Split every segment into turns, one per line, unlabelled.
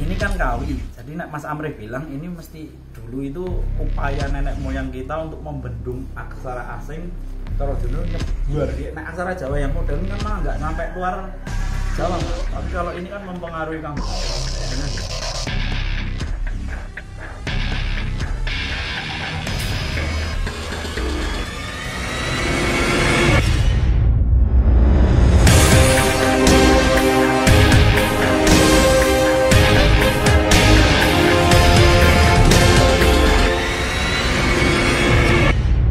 ini kan kawi. Jadi Mas Amri bilang ini mesti dulu itu upaya nenek moyang kita untuk membendung aksara asing. Kalau dulu nyebar, nah aksara Jawa yang modern kan malah nggak sampai keluar Jawa. Tapi kalau ini kan mempengaruhi kamu.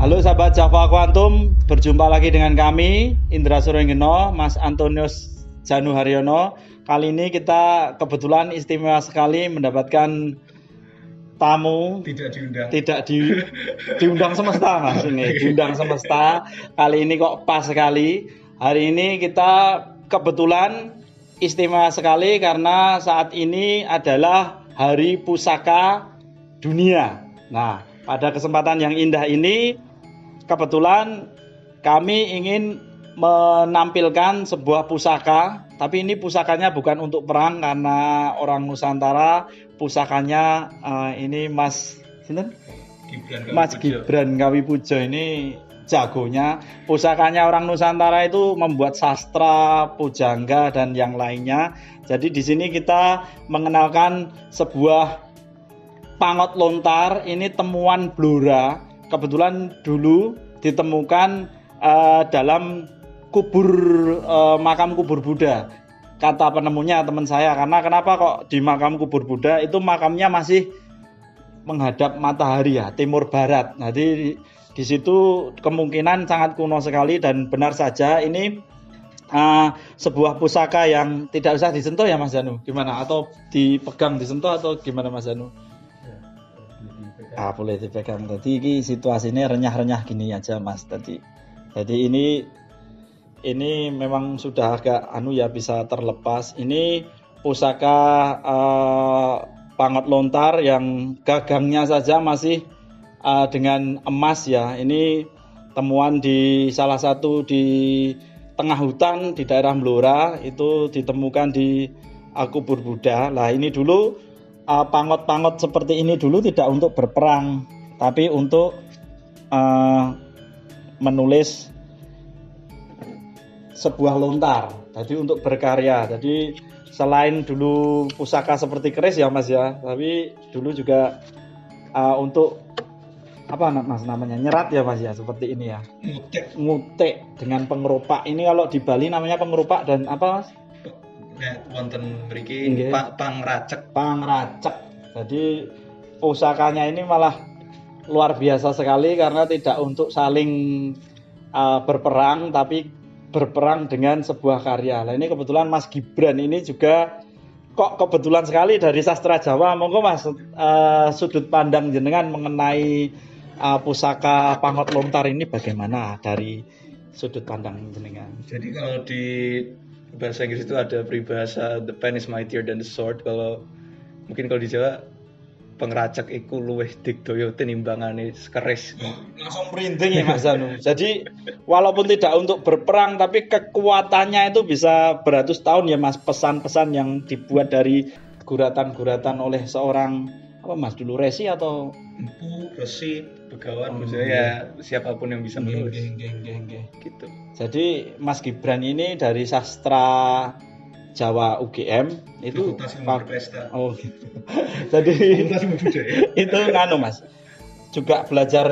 Halo sahabat Java Quantum, berjumpa lagi dengan kami Indra Surenggeno, Mas Antonius Janu Haryono. Kali ini kita kebetulan istimewa sekali mendapatkan tamu diundang semesta Mas ini, diundang semesta. Kali ini kok pas sekali. Hari ini kita kebetulan istimewa sekali karena saat ini adalah Hari Pusaka Dunia. Nah, pada kesempatan yang indah ini kebetulan kami ingin menampilkan sebuah pusaka, tapi ini pusakanya bukan untuk perang karena orang Nusantara. Pusakanya ini Mas Gibran Kawipujo ini jagonya. Pusakanya orang Nusantara itu membuat sastra, pujangga dan yang lainnya. Jadi di sini kita mengenalkan sebuah pangot lontar. Ini temuan Blora. Kebetulan dulu ditemukan dalam makam kubur Buddha. Kata penemunya teman saya, karena kenapa kok di makam kubur Buddha itu makamnya masih menghadap matahari ya, timur barat. Jadi di situ kemungkinan sangat kuno sekali dan benar saja ini sebuah pusaka yang tidak usah disentuh ya Mas Janu. Gimana? Atau dipegang disentuh atau gimana Mas Janu? Boleh dipegang. Tadi ini situasinya renyah-renyah gini aja Mas tadi. Jadi ini memang sudah agak bisa terlepas. Ini pusaka pangot lontar yang gagangnya saja masih dengan emas ya. Ini temuan di salah satu di tengah hutan di daerah Blora, itu ditemukan di kubur Buddha. Lah ini dulu pangot-pangot seperti ini dulu tidak untuk berperang, tapi untuk menulis sebuah lontar. Jadi untuk berkarya. Jadi selain dulu pusaka seperti keris ya Mas ya, tapi dulu juga untuk apa Mas namanya, nyerat ya Mas ya, seperti ini ya. Ngutek dengan pengerupak. Ini kalau di Bali namanya pengerupak dan apa Mas?
Wonten mriki pangracek.
Jadi pusakanya ini malah luar biasa sekali karena tidak untuk saling berperang, tapi berperang dengan sebuah karya. Nah ini kebetulan Mas Gibran ini juga kok kebetulan sekali dari sastra Jawa. Monggo Mas, sudut pandang jenengan mengenai pusaka pangot lontar ini bagaimana dari sudut pandang jenengan?
Jadi kalau di bahasa Inggris itu ada peribahasa the pen is mightier than the sword. Kalau mungkin kalau di Jawa pengracek iku luwih digdaya tinimbangane keris.
Langsung merinding ya Mas Zanu. Jadi walaupun tidak untuk berperang tapi kekuatannya itu bisa beratus tahun ya Mas. Pesan-pesan yang dibuat dari guratan-guratan oleh seorang apa Mas dulu resi atau
empu, resi, begawan maksudnya ya siapapun yang bisa menulis. Gitu.
Jadi Mas Gibran ini dari sastra Jawa UGM itu
Oh
gitu. Jadi itu Mas juga belajar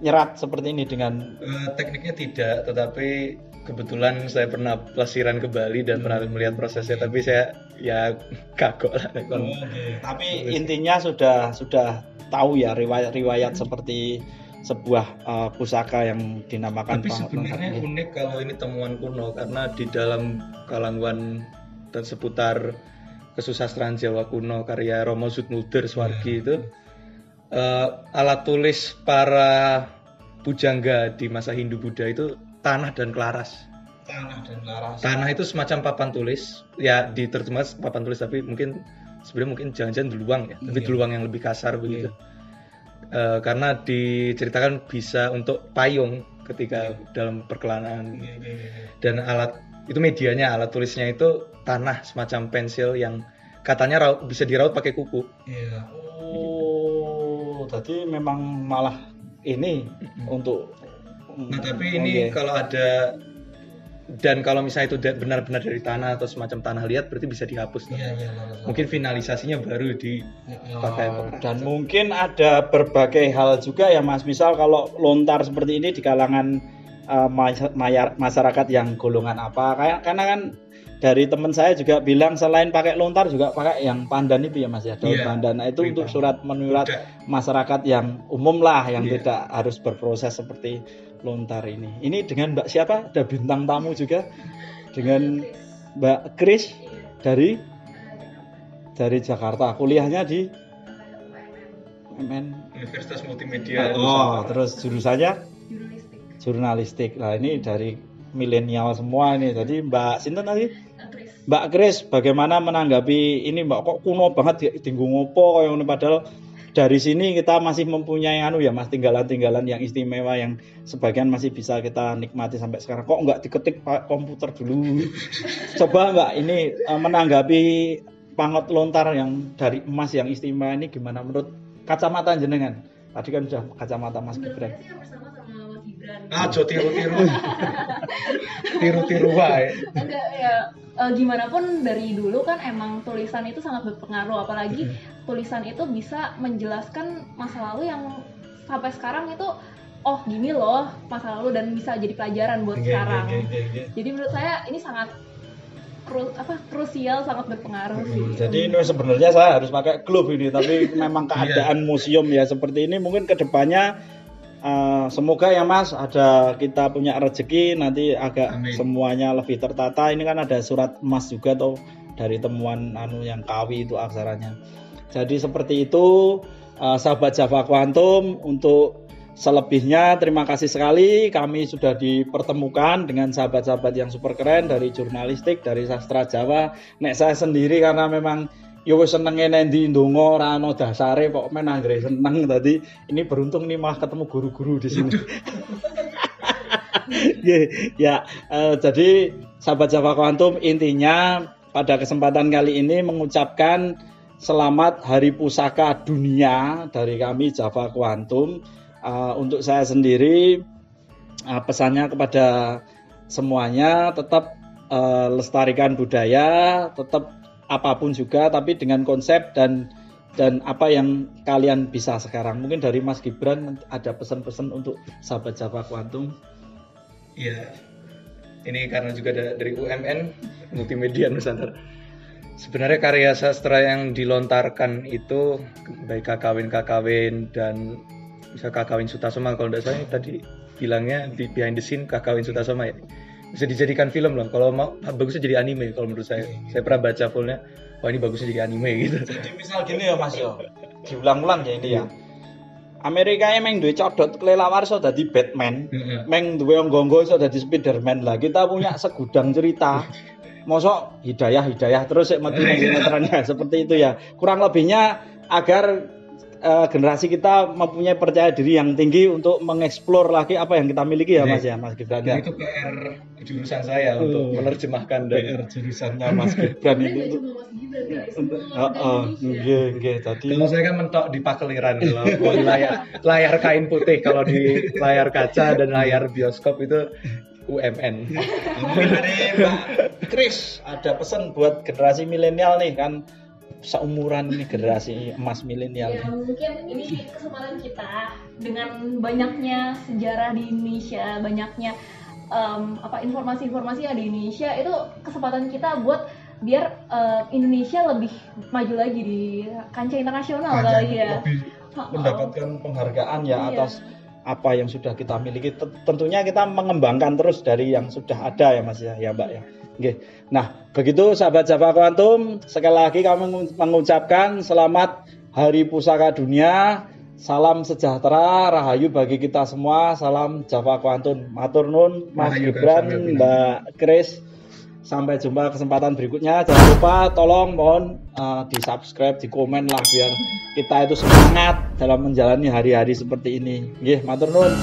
nyerat seperti ini dengan
tekniknya tidak, tetapi kebetulan saya pernah pelesiran ke Bali dan pernah melihat prosesnya, tapi saya ya kagok lah.
Tapi intinya sudah tahu ya riwayat seperti sebuah pusaka yang dinamakan.
Tapi sebenarnya unik kalau ini temuan kuno karena di dalam kalangan dan seputar kesusastraan Jawa kuno karya Romo Zoetmulder Swargi itu alat tulis para pujangga di masa Hindu Buddha itu tanah dan kelaras. Tanah itu semacam papan tulis, ya diterjemahkan papan tulis, tapi sebenarnya jangan-jangan deluang ya, tapi deluang yang lebih kasar begitu. Karena diceritakan bisa untuk payung ketika dalam perkelanahan. Dan alat itu medianya, alat tulisnya itu tanah semacam pensil yang katanya bisa diraut pakai kuku.
Iya. Oh, tadi memang malah ini untuk.
Nah tapi ini kalau ada, dan kalau misalnya itu benar-benar dari tanah atau semacam tanah liat, berarti bisa dihapus. Mungkin finalisasinya baru dipakai.
Dan mungkin ada berbagai hal juga ya Mas. Misal kalau lontar seperti ini di kalangan masyarakat yang golongan apa? Karena kan dari teman saya juga bilang selain pakai lontar juga pakai yang pandan itu ya Mas ya, daun pandan. Nah, itu untuk surat menyurat masyarakat yang umum lah, yang tidak harus berproses seperti lontar ini. Ini dengan Mbak siapa? Ada bintang tamu juga dengan Mbak Kris dari Jakarta. Kuliahnya di MN
Universitas Multimedia.
Oh, terus jurusannya jurnalistik. Nah, ini dari milenial semua ini. Jadi Mbak Sinten tadi? Mbak Kris, bagaimana menanggapi ini Mbak, kok kuno banget tinggu ngopo kayak ngene, padahal dari sini kita masih mempunyai ya Mas, tinggalan-tinggalan yang istimewa yang sebagian masih bisa kita nikmati sampai sekarang. Kok enggak diketik pakai komputer dulu? Coba Mbak ini menanggapi pangot lontar yang dari emas yang istimewa ini gimana menurut kacamata jenengan? Tadi kan sudah kacamata Mas Gibran.
Jo tiru-tiru. Tiru-tiru wae.
Enggak ya, gimana pun dari dulu kan emang tulisan itu sangat berpengaruh, apalagi tulisan itu bisa menjelaskan masa lalu yang sampai sekarang itu oh gini loh masa lalu, dan bisa jadi pelajaran buat sekarang. Jadi menurut saya ini sangat krusial, sangat berpengaruh sih.
Jadi ini sebenarnya saya harus pakai glove ini, tapi memang keadaan museum ya seperti ini, mungkin kedepannya semoga ya Mas ada kita punya rezeki nanti agak semuanya lebih tertata. Ini kan ada surat emas juga tuh dari temuan yang kawi itu aksaranya. Jadi seperti itu sahabat Java Quantum. Untuk selebihnya terima kasih sekali, kami sudah dipertemukan dengan sahabat-sahabat yang super keren dari jurnalistik, dari sastra Jawa. Nek saya sendiri karena memang yo wis senenge nendi ndonga ora ana dasare kok men anggere seneng. Tadi ini beruntung nih malah ketemu guru-guru di sini. Jadi sahabat Java Quantum, intinya pada kesempatan kali ini mengucapkan selamat Hari Pusaka Dunia dari kami Java Quantum. Untuk saya sendiri pesannya kepada semuanya tetap lestarikan budaya, tetap apapun juga, tapi dengan konsep dan apa yang kalian bisa sekarang. Mungkin dari Mas Gibran ada pesan-pesan untuk sahabat Java Quantum.
Iya, ini karena juga dari UMN Multimedia Nusantara. Sebenarnya karya sastra yang dilontarkan itu baik Kakawin dan bisa Kakawin Sutasoma, kalau tidak salah tadi bilangnya di behind the scene Kakawin Sutasoma ya. Bisa dijadikan film loh. Kalau mau bagusnya jadi anime kalau menurut saya. Saya pernah baca fullnya. Wah ini bagusnya jadi anime gitu.
Jadi misal gini ya Mas yo. Diulang-ulang ya ini ya. Amerika meng duwe codot kelelawar iso dadi Batman. Meng duwe nggo-nggo iso dadi Spiderman. Lah kita punya segudang cerita. Mosok hidayah terus sik mati sinetronnya seperti itu ya. Kurang lebihnya agar generasi kita mempunyai percaya diri yang tinggi untuk mengeksplor lagi apa yang kita miliki ya Mas ya, Mas Gibran.
Ya. Itu PR jurusan saya untuk menerjemahkan
PR jurusannya Mas Gibran itu. Nggih. Tadi
kalau saya kan mentok di pakeliran kalau layar kain putih, kalau di layar kaca dan layar bioskop itu UMN.
Mungkin dari Mbak Kris ada pesan buat generasi milenial nih kan, seumuran ini generasi emas milenial.
Ya mungkin ini kesempatan kita dengan banyaknya sejarah di Indonesia, banyaknya informasi-informasi yang di Indonesia, itu kesempatan kita buat biar Indonesia lebih maju lagi di kancah internasional kali ya.
Mendapatkan penghargaan ya atas apa yang sudah kita miliki. Tentunya kita mengembangkan terus dari yang sudah ada ya Mas ya Mbak ya. Oke. Nah, begitu sahabat Java Quantum, sekali lagi kami mengucapkan selamat Hari Pusaka Dunia. Salam sejahtera, rahayu bagi kita semua. Salam Java Quantum. Matur nuwun Mas Gibran, Mbak Kris. Sampai jumpa kesempatan berikutnya. Jangan lupa tolong mohon di-subscribe, di-komen lah biar kita itu semangat dalam menjalani hari-hari seperti ini. Nggih, matur nuwun.